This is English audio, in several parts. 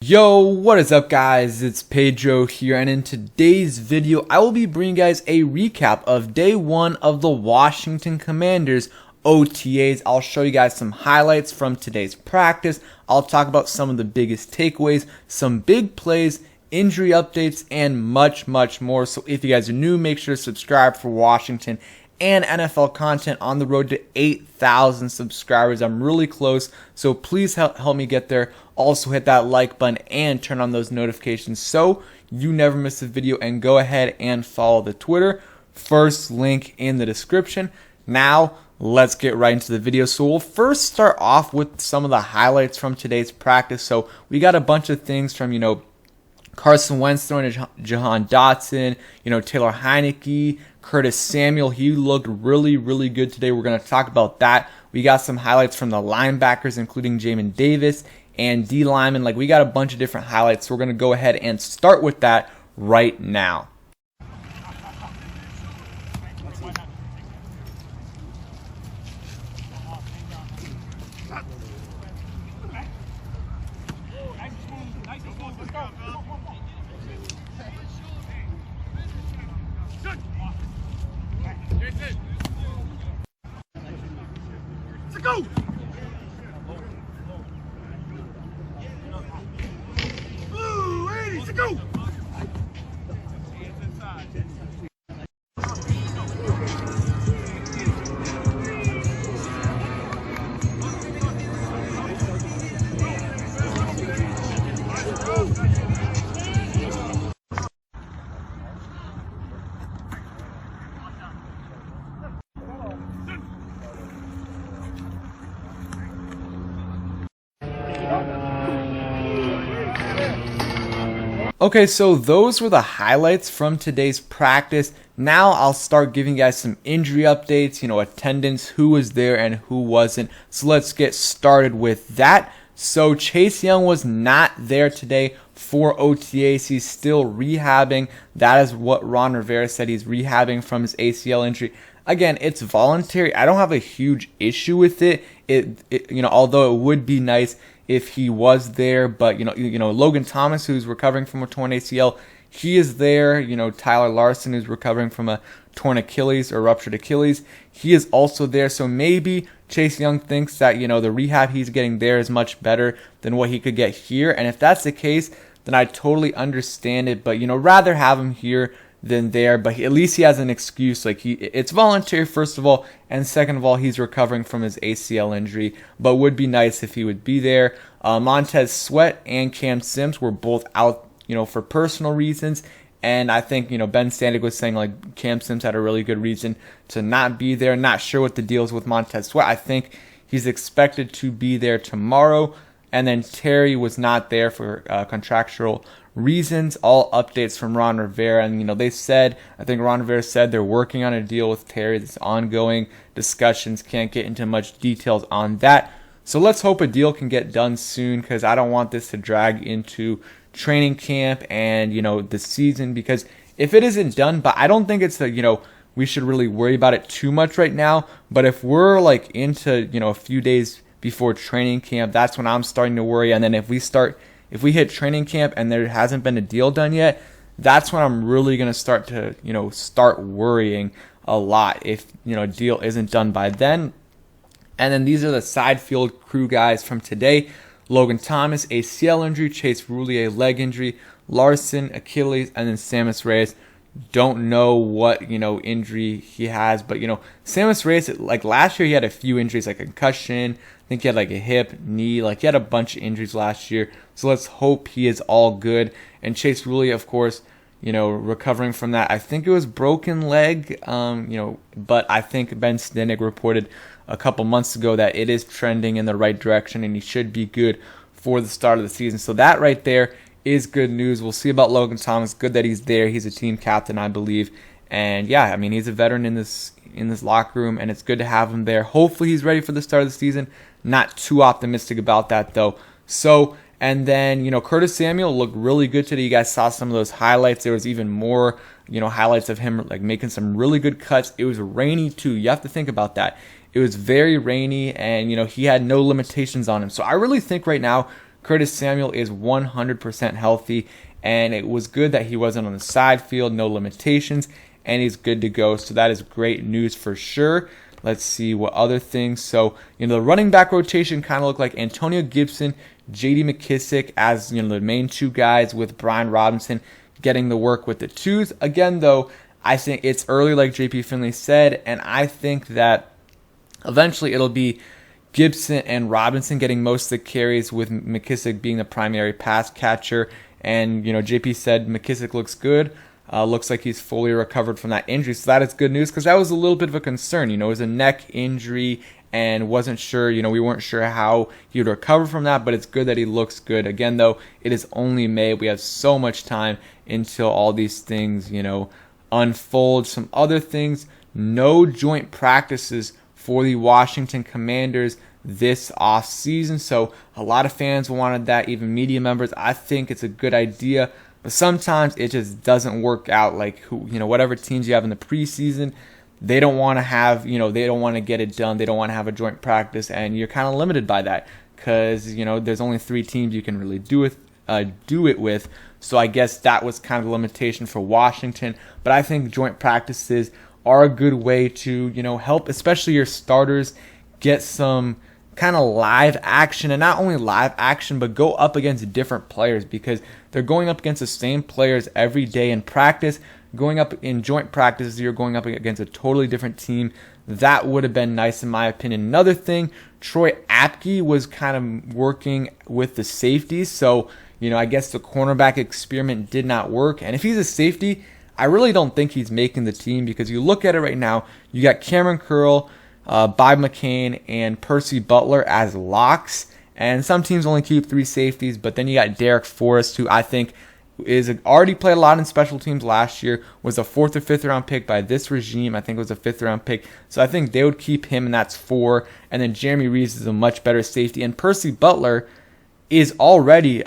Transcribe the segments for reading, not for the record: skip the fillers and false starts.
Yo, what is up guys, it's Pedro here, and in today's video I will be bringing you guys a recap of day 1 of the Washington Commanders OTAs. I'll show you guys some highlights from today's practice. I'll talk about some of the biggest takeaways, some big plays, injury updates, and much more. So if you guys are new, make sure to subscribe for Washington and NFL content on the road to 8,000 subscribers. I'm really close, so please help me get there. Also hit that like button and turn on those notifications so you never miss a video, and go ahead and follow the Twitter. First link in the description. Now let's get right into the video. So we'll first start off with some of the highlights from today's practice. So we got a bunch of things from, Carson Wentz throwing to Jahan Dotson, Taylor Heineke, Curtis Samuel. He looked really good today. We're going to talk about that. We got some highlights from the linebackers, including Jamin Davis and D lineman. We got a bunch of different highlights. So we're going to go ahead and start with that right now. Let's go! Ooh, 80, let's go! Okay, so those were the highlights from today's practice. Now I'll start giving you guys some injury updates, attendance, who was there and who wasn't. So let's get started with that. So Chase Young was not there today for OTAs. He's still rehabbing. That is what Ron Rivera said. He's rehabbing from his ACL injury. Again, it's voluntary. I don't have a huge issue with it. Although it would be nice if he was there, but Logan Thomas, who's recovering from a torn ACL, he is there. Tyler Larson, who's recovering from a torn Achilles or ruptured Achilles, he is also there. So maybe Chase Young thinks that the rehab he's getting there is much better than what he could get here, and if that's the case, then I totally understand it. But rather have him here than there. But at least he has an excuse. It's voluntary, first of all, and second of all, he's recovering from his ACL injury. But would be nice if he would be there. Montez Sweat and Cam Sims were both out, for personal reasons. And I think, Ben Standig was saying Cam Sims had a really good reason to not be there. Not sure what the deal is with Montez Sweat. I think he's expected to be there tomorrow. And then Terry was not there for contractual reasons. All updates from Ron Rivera, and they said, I think Ron Rivera said they're working on a deal with Terry. There's ongoing discussions. Can't get into much details on that. So let's hope a deal can get done soon, because I don't want this to drag into training camp and the season, because if it isn't done, but I don't think it's we should really worry about it too much right now. But if we're into a few days before training camp, that's when I'm starting to worry. And then if we hit training camp and there hasn't been a deal done yet, that's when I'm really going to start to, start worrying a lot if, a deal isn't done by then. And then these are the side field crew guys from today. Logan Thomas, ACL injury. Chase Roulier, leg injury. Larson, Achilles, and then Sammis Reyes. Don't know what, injury he has, but, Sammis Reyes, last year he had a few injuries, concussion. I think he had a hip, knee, he had a bunch of injuries last year. So let's hope he is all good. And Chase Roulier, of course, recovering from that. I think it was broken leg, but I think Ben Standig reported a couple months ago that it is trending in the right direction and he should be good for the start of the season. So that right there is good news. We'll see about Logan Thomas. Good that he's there. He's a team captain, I believe. And yeah, he's a veteran in this locker room, and it's good to have him there. Hopefully he's ready for the start of the season. Not too optimistic about that though. So, and then, Curtis Samuel looked really good today. You guys saw some of those highlights. There was even more, highlights of him making some really good cuts. It was rainy too. You have to think about that. It was very rainy, and he had no limitations on him. So I really think right now Curtis Samuel is 100% healthy, and it was good that he wasn't on the side field, no limitations, and he's good to go. So that is great news for sure. Let's see what other things. So, the running back rotation kind of looked like Antonio Gibson, J.D. McKissick as, the main two guys, with Brian Robinson getting the work with the twos. Again, though, I think it's early, like JP Finley said, and I think that eventually it'll be Gibson and Robinson getting most of the carries, with McKissick being the primary pass catcher. And, JP said McKissick looks good. Looks like he's fully recovered from that injury. So that is good news, because that was a little bit of a concern. It was a neck injury and wasn't sure, we weren't sure how he would recover from that, but it's good that he looks good. Again, though, it is only May. We have so much time until all these things, unfold. Some other things: no joint practices for the Washington Commanders this off season. So a lot of fans wanted that, even media members. I think it's a good idea, but sometimes it just doesn't work out. Like, whatever teams you have in the preseason, they don't want to have, they don't want to get it done. They don't want to have a joint practice, and you're kind of limited by that, because, there's only 3 teams you can really do it with. So I guess that was kind of the limitation for Washington. But I think joint practices are a good way to, help, especially your starters, get some kind of live action, and not only live action, but go up against different players, because they're going up against the same players every day in practice. Going up in joint practices, you're going up against a totally different team. That would have been nice, in my opinion. Another thing, Troy Apke was kind of working with the safeties, so I guess the cornerback experiment did not work. And if he's a safety, I really don't think he's making the team, because you look at it right now, you got Cameron Curl, Bob McCain, and Percy Butler as locks. And some teams only keep 3 safeties, but then you got Derek Forrest, who I think is already played a lot in special teams last year, was a 4th or 5th round pick by this regime. I think it was a 5th round pick. So I think they would keep him, and that's 4. And then Jeremy Reeves is a much better safety. And Percy Butler is already,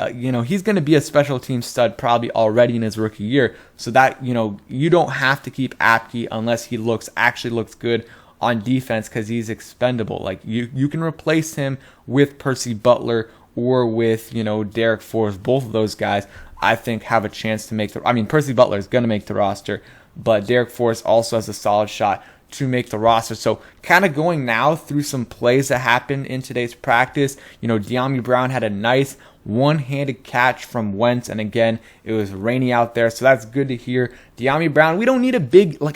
he's going to be a special team stud probably already in his rookie year. So that, you don't have to keep Apke unless he actually looks good on defense, because he's expendable. Like, you can replace him with Percy Butler or with, Derek Forrest. Both of those guys, I think, have a chance to make Percy Butler is going to make the roster, but Derek Forrest also has a solid shot to make the roster. So kind of going now through some plays that happened in today's practice. De'Ami Brown had a nice one-handed catch from Wentz, and again, it was rainy out there, so that's good to hear. De'Ami Brown, we don't need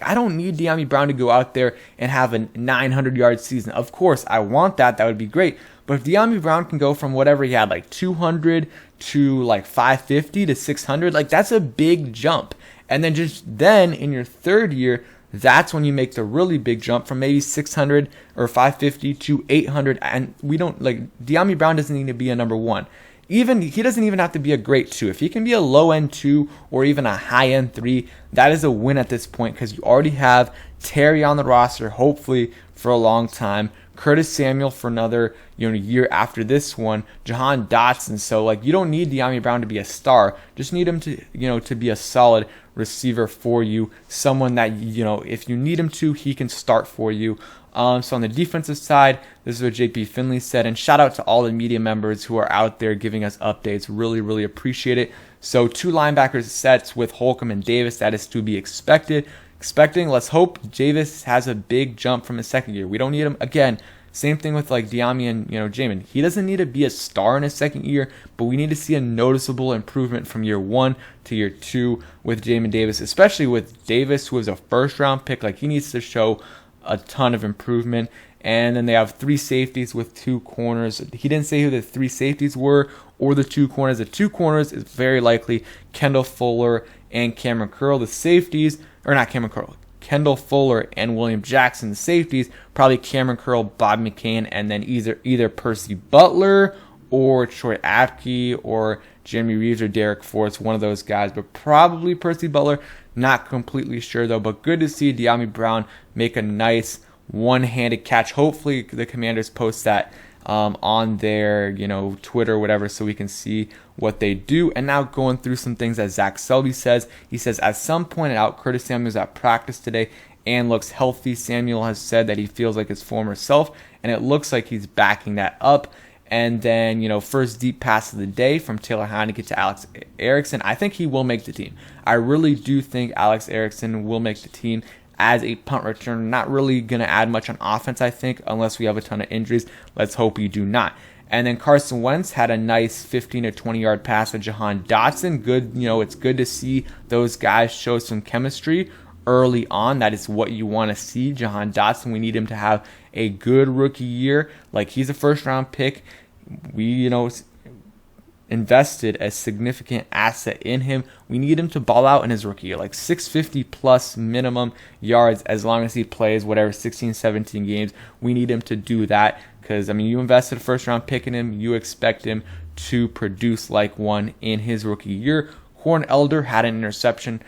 I don't need De'Ami Brown to go out there and have a 900-yard season. Of course, I want that. That would be great. But if De'Ami Brown can go from whatever he had, like 200 to like 550 to 600, like, that's a big jump. And then in your third year, that's when you make the really big jump from maybe 600 or 550 to 800. And De'Ami Brown doesn't need to be a number 1. He doesn't even have to be a great 2. If he can be a low-end 2 or even a high-end 3, that is a win at this point, because you already have Terry on the roster, hopefully for a long time, Curtis Samuel for another year after this one, Jahan Dotson. So you don't need De'Ami Brown to be a star. Just need him to to be a solid receiver for you. Someone that if you need him to, he can start for you. So on the defensive side, this is what JP Finley said, and shout out to all the media members who are out there giving us updates. Really, really appreciate it. So 2 linebackers sets with Holcomb and Davis. That is to be expecting. Let's hope Davis has a big jump from his second year. We don't need him again. Same thing with De'Ami and Jamin. He doesn't need to be a star in his second year, but we need to see a noticeable improvement from year 1 to year 2 with Jamin Davis, especially with Davis, who was a first-round pick. He needs to show a ton of improvement. And then they have 3 safeties with 2 corners. He didn't say who the 3 safeties were or the 2 corners. The 2 corners is very likely Kendall Fuller and Cameron Curl. The safeties, or not Cameron Curl, Kendall Fuller and William Jackson. The safeties, probably Cameron Curl, Bob McCain, and then either Percy Butler or Troy Apke or Jeremy Reeves or Derek Forrest, one of those guys, but probably Percy Butler. Not completely sure though, but good to see De'Ami Brown make a nice one-handed catch. Hopefully the Commanders post that on their Twitter or whatever, so we can see what they do. And now going through some things that Zach Selby says. He says, as some pointed out, Curtis Samuel was at practice today and looks healthy. Samuel has said that he feels like his former self, and it looks like he's backing that up. And then, first deep pass of the day from Taylor Heineke to Alex Erickson. I think he will make the team. I really do think Alex Erickson will make the team as a punt returner. Not really going to add much on offense, I think, unless we have a ton of injuries. Let's hope we do not. And then Carson Wentz had a nice 15 to 20 yard pass to Jahan Dotson. Good, it's good to see those guys show some chemistry early on. That is what you want to see. Jahan Dotson, we need him to have a good rookie year. Like, he's a first round pick. We, invested a significant asset in him. We need him to ball out in his rookie year, like 650 plus minimum yards as long as he plays whatever 16, 17 games. We need him to do that because, you invested a first round pick in him. You expect him to produce like one in his rookie year. Horn Elder had an interception,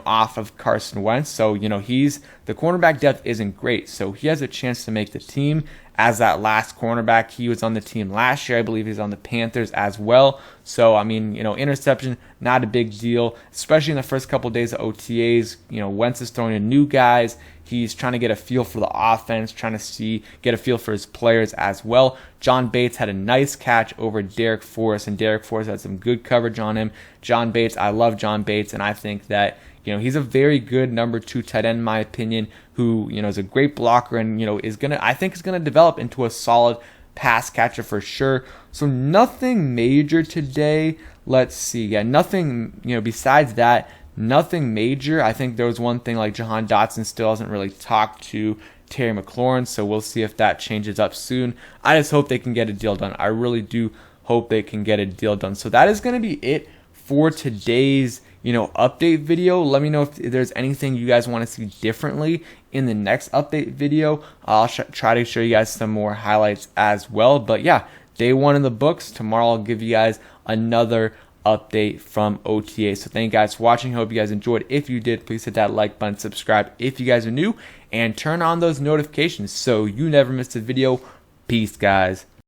off of Carson Wentz. So, the cornerback depth isn't great. So he has a chance to make the team as that last cornerback. He was on the team last year. I believe he's on the Panthers as well. So, interception, not a big deal, especially in the first couple of days of OTAs. Wentz is throwing in new guys. He's trying to get a feel for the offense, trying to get a feel for his players as well. John Bates had a nice catch over Derek Forrest, and Derek Forrest had some good coverage on him. John Bates, I love John Bates, and I think that he's a very good number 2 tight end in my opinion, who is a great blocker and is gonna develop into a solid pass catcher for sure. So nothing major today. Let's see. Yeah, nothing, besides that, nothing major. I think there was one thing, like Jahan Dotson still hasn't really talked to Terry McLaurin, so we'll see if that changes up soon. I just hope they can get a deal done. I really do hope they can get a deal done. So that is going to be it for today's update video. Let me know if there's anything you guys want to see differently in the next update video. I'll try to show you guys some more highlights as well. But yeah, day 1 in the books. Tomorrow I'll give you guys another update from OTA. So thank you guys for watching. Hope you guys enjoyed. If you did, please hit that like button, subscribe if you guys are new, and turn on those notifications so you never miss a video. Peace, guys.